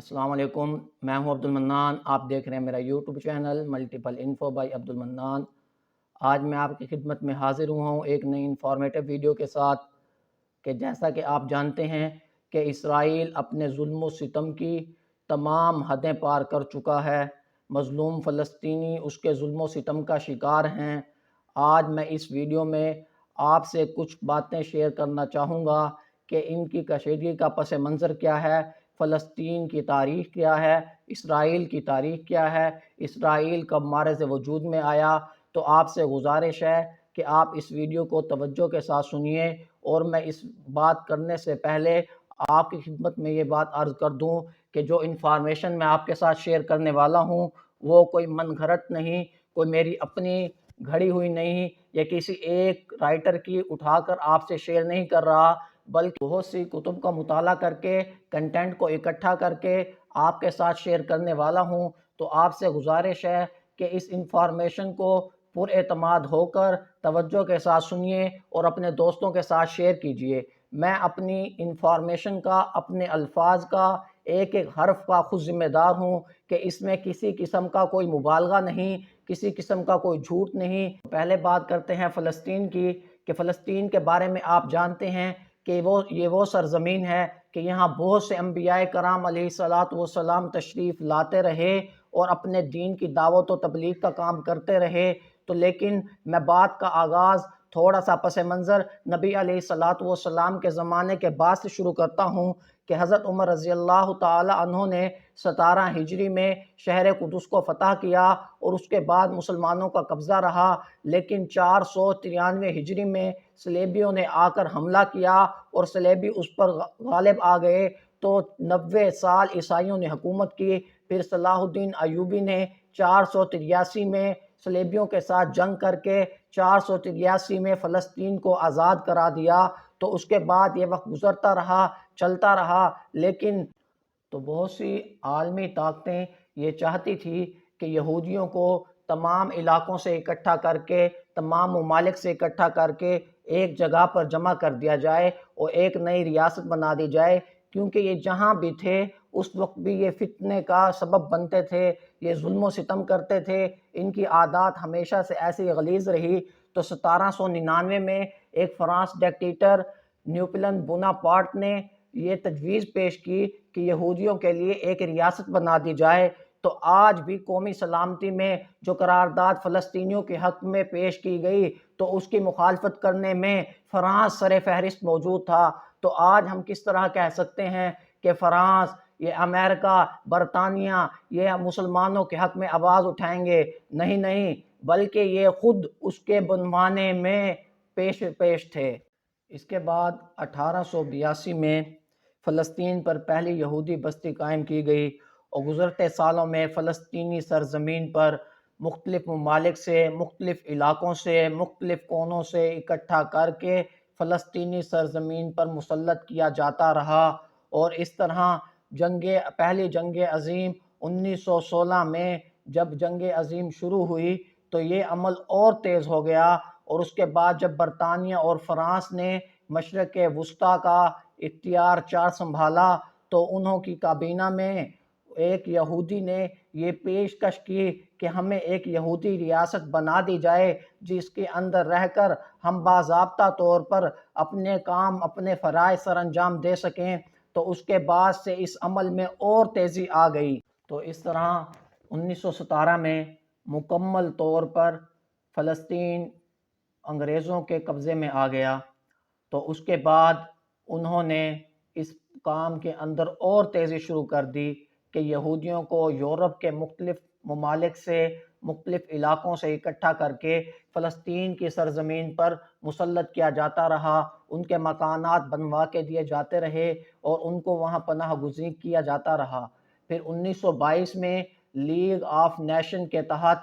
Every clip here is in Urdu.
السلام علیکم، میں ہوں عبد المنان۔ آپ دیکھ رہے ہیں میرا YouTube channel multiple info by عبد المنان۔ آج میں آپ کی خدمت میں حاضر ہوا ہوں ایک نئی انفارمیٹو ویڈیو کے ساتھ کہ جیسا کہ آپ جانتے ہیں کہ اسرائیل اپنے ظلم و ستم کی تمام حدیں پار کر چکا ہے۔ مظلوم فلسطینی اس کے ظلم و ستم کا شکار ہیں۔ آج میں اس ویڈیو میں آپ سے کچھ باتیں شیئر کرنا چاہوں گا کہ ان کی کشیدگی کا پس منظر کیا ہے، فلسطین کی تاریخ کیا ہے، اسرائیل کی تاریخ کیا ہے، اسرائیل کب معرض وجود میں آیا۔ تو آپ سے گزارش ہے کہ آپ اس ویڈیو کو توجہ کے ساتھ سنیے، اور میں اس بات کرنے سے پہلے آپ کی خدمت میں یہ بات عرض کر دوں کہ جو انفارمیشن میں آپ کے ساتھ شیئر کرنے والا ہوں وہ کوئی من گھڑت نہیں، کوئی میری اپنی گھڑی ہوئی نہیں، یا کسی ایک رائٹر کی اٹھا کر آپ سے شیئر نہیں کر رہا، بلکہ بہت سی کتب کا مطالعہ کر کے کنٹینٹ کو اکٹھا کر کے آپ کے ساتھ شیئر کرنے والا ہوں۔ تو آپ سے گزارش ہے کہ اس انفارمیشن کو پر اعتماد ہو کر توجہ کے ساتھ سنیے اور اپنے دوستوں کے ساتھ شیئر کیجئے۔ میں اپنی انفارمیشن کا، اپنے الفاظ کا، ایک ایک حرف کا خود ذمہ دار ہوں کہ اس میں کسی قسم کا کوئی مبالغہ نہیں، کسی قسم کا کوئی جھوٹ نہیں۔ پہلے بات کرتے ہیں فلسطین کی، کہ فلسطین کے بارے میں آپ جانتے ہیں کہ یہ وہ سرزمین ہے کہ یہاں بہت سے انبیاء کرام علیہ السلام تشریف لاتے رہے اور اپنے دین کی دعوت و تبلیغ کا کام کرتے رہے۔ تو لیکن میں بات کا آغاز تھوڑا سا پس منظر نبی علیہ السلام کے زمانے کے بعد سے شروع کرتا ہوں کہ حضرت عمر رضی اللہ تعالی عنہ نے 17 ہجری میں شہر قدس کو فتح کیا، اور اس کے بعد مسلمانوں کا قبضہ رہا، لیکن 493 ہجری میں صلیبیوں نے آ کر حملہ کیا اور صلیبی اس پر غالب آ گئے۔ تو 90 سال عیسائیوں نے حکومت کی۔ پھر صلاح الدین ایوبی نے 483 میں صلیبیوں کے ساتھ جنگ کر کے 483 میں فلسطین کو آزاد کرا دیا۔ تو اس کے بعد یہ وقت گزرتا رہا، چلتا رہا، لیکن تو بہت سی عالمی طاقتیں یہ چاہتی تھی کہ یہودیوں کو تمام علاقوں سے اکٹھا کر کے، تمام ممالک سے اکٹھا کر کے ایک جگہ پر جمع کر دیا جائے اور ایک نئی ریاست بنا دی جائے، کیونکہ یہ جہاں بھی تھے اس وقت بھی یہ فتنے کا سبب بنتے تھے، یہ ظلم و ستم کرتے تھے، ان کی عادات ہمیشہ سے ایسی غلیظ رہی۔ تو 1799 میں ایک فرانس ڈکٹیٹر نیپولن بوناپارٹ نے یہ تجویز پیش کی کہ یہودیوں کے لیے ایک ریاست بنا دی جائے۔ تو آج بھی قومی سلامتی میں جو قرارداد فلسطینیوں کے حق میں پیش کی گئی، تو اس کی مخالفت کرنے میں فرانس سر فہرست موجود تھا۔ تو آج ہم کس طرح کہہ سکتے ہیں کہ فرانس، یہ امریکہ، برطانیہ، یہ مسلمانوں کے حق میں آواز اٹھائیں گے؟ نہیں نہیں، بلکہ یہ خود اس کے بنوانے میں پیش تھے۔ اس کے بعد 1882 میں فلسطین پر پہلی یہودی بستی قائم کی گئی، اور گزرتے سالوں میں فلسطینی سرزمین پر مختلف ممالک سے، مختلف علاقوں سے، مختلف کونوں سے اکٹھا کر کے فلسطینی سرزمین پر مسلط کیا جاتا رہا۔ اور اس طرح پہلی جنگ عظیم 1916 میں جب جنگ عظیم شروع ہوئی تو یہ عمل اور تیز ہو گیا، اور اس کے بعد جب برطانیہ اور فرانس نے مشرق وسطیٰ کا اختیار سنبھالا، تو انہوں کی کابینہ میں ایک یہودی نے یہ پیشکش کی کہ ہمیں ایک یہودی ریاست بنا دی جائے جس کے اندر رہ کر ہم باضابطہ طور پر اپنے کام، اپنے فرائض سر انجام دے سکیں۔ تو اس کے بعد سے اس عمل میں اور تیزی آ گئی۔ تو اس طرح 1917 میں مکمل طور پر فلسطین انگریزوں کے قبضے میں آ گیا۔ تو اس کے بعد انہوں نے اس کام کے اندر اور تیزی شروع کر دی کہ یہودیوں کو یورپ کے مختلف ممالک سے، مختلف علاقوں سے اکٹھا کر کے فلسطین کی سرزمین پر مسلط کیا جاتا رہا، ان کے مکانات بنوا کے دیے جاتے رہے اور ان کو وہاں پناہ گزین کیا جاتا رہا۔ پھر 1922 میں لیگ آف نیشن کے تحت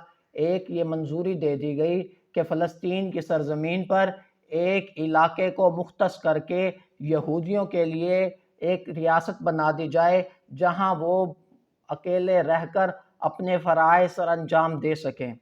ایک یہ منظوری دے دی گئی کہ فلسطین کی سرزمین پر ایک علاقے کو مختص کر کے یہودیوں کے لیے ایک ریاست بنا دی جائے جہاں وہ اکیلے رہ کر اپنے فرائض سر انجام دے سکیں۔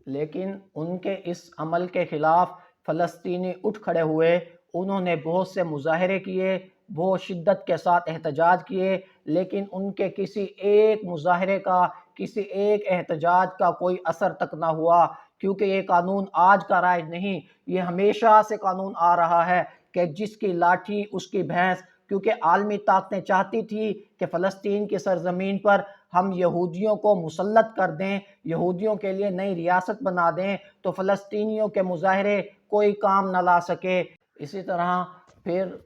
لیکن ان کے اس عمل کے خلاف فلسطینی اٹھ کھڑے ہوئے، انہوں نے بہت سے مظاہرے کیے، وہ شدت کے ساتھ احتجاج کیے، لیکن ان کے کسی ایک مظاہرے کا، کسی ایک احتجاج کا کوئی اثر تک نہ ہوا، کیونکہ یہ قانون آج کا رائج نہیں، یہ ہمیشہ سے قانون آ رہا ہے کہ جس کی لاٹھی اس کی بھینس، کیونکہ عالمی طاقتیں چاہتی تھی کہ فلسطین کی سرزمین پر ہم یہودیوں کو مسلط کر دیں، یہودیوں کے لیے نئی ریاست بنا دیں، تو فلسطینیوں کے مظاہرے کوئی کام نہ لا سکے۔ اسی طرح پھر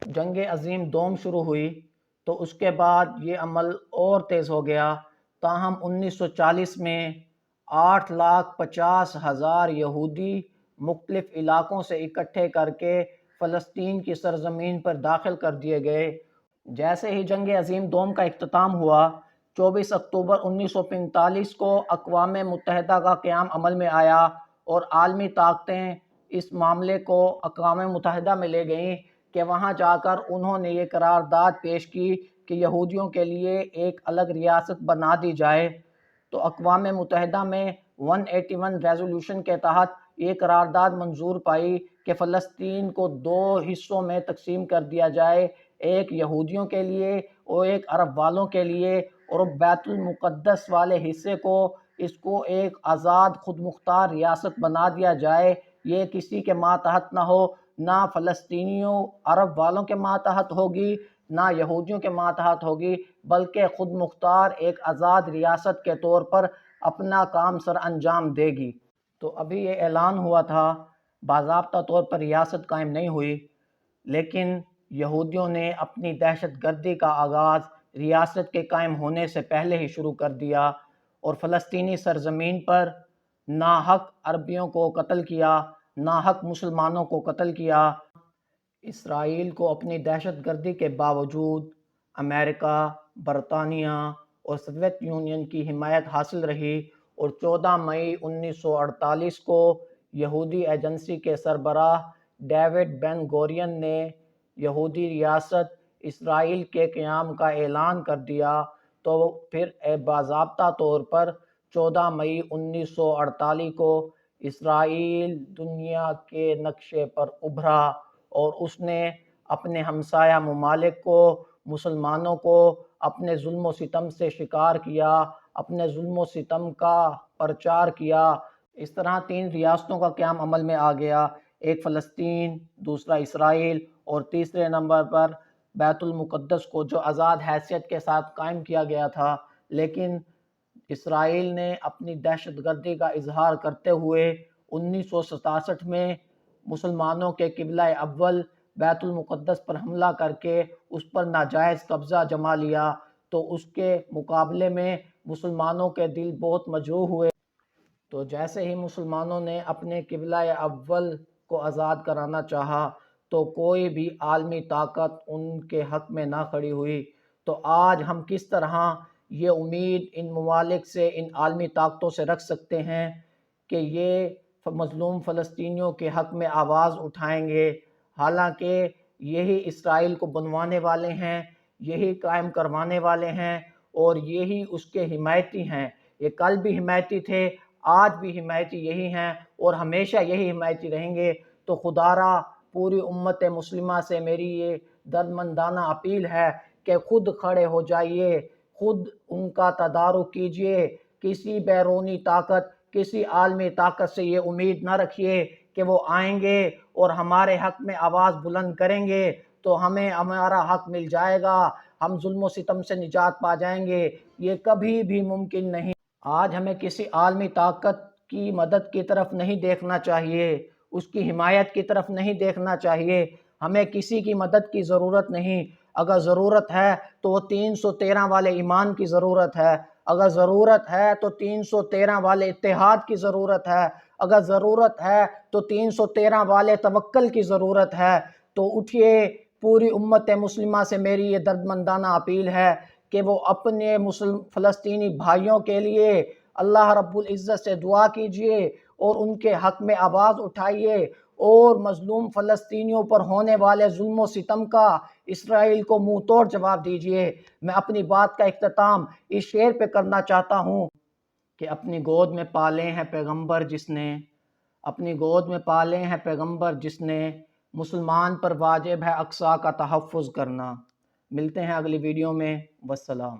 جنگ عظیم دوم شروع ہوئی تو اس کے بعد یہ عمل اور تیز ہو گیا، تاہم 1940 میں 8,50,000 یہودی مختلف علاقوں سے اکٹھے کر کے فلسطین کی سرزمین پر داخل کر دیے گئے۔ جیسے ہی جنگ عظیم دوم کا اختتام ہوا، 24 اکتوبر 1945 کو اقوام متحدہ کا قیام عمل میں آیا اور عالمی طاقتیں اس معاملے کو اقوام متحدہ میں لے گئیں کہ وہاں جا کر انہوں نے یہ قرارداد پیش کی کہ یہودیوں کے لیے ایک الگ ریاست بنا دی جائے۔ تو اقوام متحدہ میں 181 ریزولوشن کے تحت یہ قرارداد منظور پائی کہ فلسطین کو 2 حصوں میں تقسیم کر دیا جائے، ایک یہودیوں کے لیے اور ایک عرب والوں کے لیے، اور بیت المقدس والے حصے کو اس کو ایک آزاد خود مختار ریاست بنا دیا جائے، یہ کسی کے ماتحت نہ ہو، نہ فلسطینیوں عرب والوں کے ماتحت ہوگی نہ یہودیوں کے ماتحت ہوگی، بلکہ خود مختار ایک آزاد ریاست کے طور پر اپنا کام سر انجام دے گی۔ تو ابھی یہ اعلان ہوا تھا، باضابطہ طور پر ریاست قائم نہیں ہوئی، لیکن یہودیوں نے اپنی دہشت گردی کا آغاز ریاست کے قائم ہونے سے پہلے ہی شروع کر دیا اور فلسطینی سرزمین پر ناحق عربیوں کو قتل کیا، ناحق مسلمانوں کو قتل کیا۔ اسرائیل کو اپنی دہشت گردی کے باوجود امریکہ، برطانیہ اور سوویت یونین کی حمایت حاصل رہی اور 14 مئی 1948 کو یہودی ایجنسی کے سربراہ ڈیوڈ بن گورین نے یہودی ریاست اسرائیل کے قیام کا اعلان کر دیا۔ تو پھر باضابطہ طور پر 14 مئی 1948 کو اسرائیل دنیا کے نقشے پر ابھرا اور اس نے اپنے ہمسایہ ممالک کو، مسلمانوں کو اپنے ظلم و ستم سے شکار کیا، اپنے ظلم و ستم کا پرچار کیا۔ اس طرح 3 ریاستوں کا قیام عمل میں آ گیا، ایک فلسطین، دوسرا اسرائیل اور تیسرے نمبر پر بیت المقدس کو جو آزاد حیثیت کے ساتھ قائم کیا گیا تھا۔ لیکن اسرائیل نے اپنی دہشت گردی کا اظہار کرتے ہوئے 1967 میں مسلمانوں کے قبلہ اول بیت المقدس پر حملہ کر کے اس پر ناجائز قبضہ جما لیا، تو اس کے مقابلے میں مسلمانوں کے دل بہت مجروح ہوئے۔ تو جیسے ہی مسلمانوں نے اپنے قبلہ اول کو آزاد کرانا چاہا تو کوئی بھی عالمی طاقت ان کے حق میں نہ کھڑی ہوئی۔ تو آج ہم کس طرح یہ امید ان ممالک سے، ان عالمی طاقتوں سے رکھ سکتے ہیں کہ یہ مظلوم فلسطینیوں کے حق میں آواز اٹھائیں گے، حالانکہ یہی اسرائیل کو بنوانے والے ہیں، یہی قائم کروانے والے ہیں اور یہی اس کے حمایتی ہیں۔ یہ کل بھی حمایتی تھے، آج بھی حمایتی یہی ہیں اور ہمیشہ یہی حمایتی رہیں گے۔ تو خدا را پوری امت مسلمہ سے میری یہ دردمندانہ اپیل ہے کہ خود کھڑے ہو جائیے، خود ان کا تدارک کیجئے، کسی بیرونی طاقت، کسی عالمی طاقت سے یہ امید نہ رکھیے کہ وہ آئیں گے اور ہمارے حق میں آواز بلند کریں گے تو ہمیں ہمارا حق مل جائے گا، ہم ظلم و ستم سے نجات پا جائیں گے۔ یہ کبھی بھی ممکن نہیں۔ آج ہمیں کسی عالمی طاقت کی مدد کی طرف نہیں دیکھنا چاہیے، اس کی حمایت کی طرف نہیں دیکھنا چاہیے۔ ہمیں کسی کی مدد کی ضرورت نہیں، اگر ضرورت ہے تو وہ 313 والے ایمان کی ضرورت ہے، اگر ضرورت ہے تو 313 والے اتحاد کی ضرورت ہے، اگر ضرورت ہے تو 313 والے توکل کی ضرورت ہے۔ تو اٹھیے، پوری امت مسلمہ سے میری یہ دردمندانہ اپیل ہے کہ وہ اپنے فلسطینی بھائیوں کے لیے اللہ رب العزت سے دعا کیجئے اور ان کے حق میں آواز اٹھائیے اور مظلوم فلسطینیوں پر ہونے والے ظلم و ستم کا اسرائیل کو منہ توڑ جواب دیجئے۔ میں اپنی بات کا اختتام اس شعر پہ کرنا چاہتا ہوں کہ اپنی گود میں پالے ہیں پیغمبر جس نے، اپنی گود میں پالے ہیں پیغمبر جس نے، مسلمان پر واجب ہے اقصیٰ کا تحفظ کرنا۔ ملتے ہیں اگلی ویڈیو میں، والسلام۔